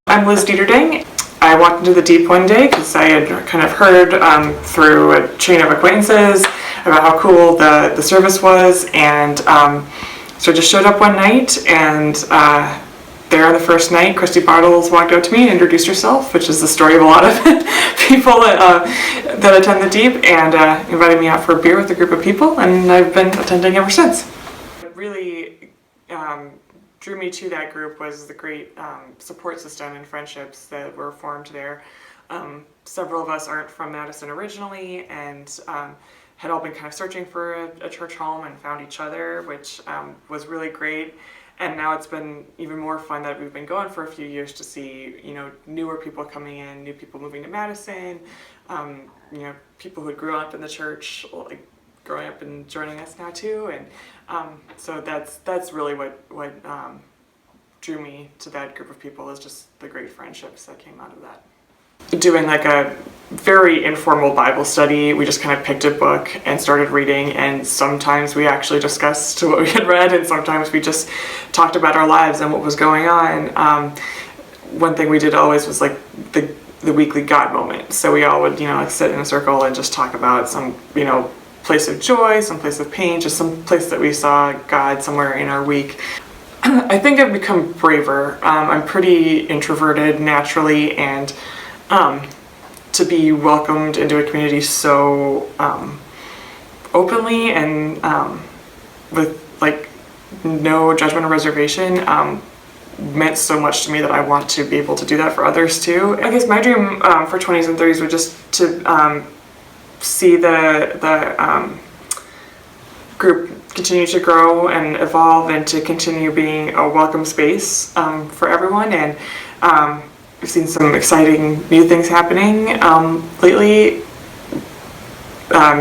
I'm Liz Dieterding. I walked into the Deep one day because I had kind of heard through a chain of acquaintances about how cool the service was, and so I just showed up one night, and there on the first night, Christy Bartles walked out to me and introduced herself, which is the story of a lot of people that attend the Deep, and invited me out for a beer with a group of people, and I've been attending ever since. What really drew me to that group was the great support system and friendships that were formed there. Several of us aren't from Madison originally, and had all been kind of searching for a church home and found each other, which was really great. And now it's been even more fun that we've been going for a few years to see, newer people coming in, new people moving to Madison, people who grew up in the church, like growing up and joining us now too. And so that's really what drew me to that group of people, is just the great friendships that came out of that. Doing like a very informal Bible study, we just kind of picked a book and started reading, and sometimes we actually discussed what we had read, and sometimes we just talked about our lives and what was going on. One thing we did always was like the weekly God moment, so we all would sit in a circle and just talk about some place of joy, some place of pain, just some place that we saw God somewhere in our week. I think I've become braver. I'm pretty introverted naturally, and to be welcomed into a community so openly and with like no judgment or reservation meant so much to me that I want to be able to do that for others too. I guess my dream for 20s and 30s was just to see the group continue to grow and evolve, and to continue being a welcome space for everyone. And we've seen some exciting new things happening lately.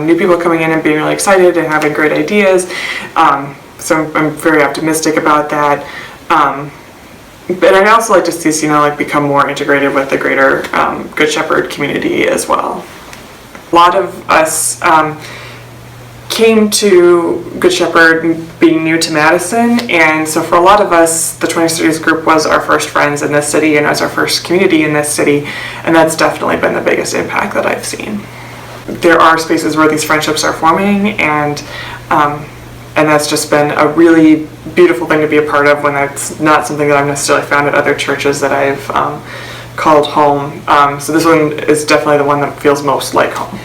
New people coming in and being really excited and having great ideas. So I'm very optimistic about that. But I'd also like to see us, become more integrated with the greater Good Shepherd community as well. A lot of us came to Good Shepherd being new to Madison, and so for a lot of us, the 20s 30s group was our first friends in this city and was our first community in this city, and that's definitely been the biggest impact that I've seen. There are spaces where these friendships are forming, and that's just been a really beautiful thing to be a part of, when that's not something that I've necessarily found at other churches that I've called home. So this one is definitely the one that feels most like home.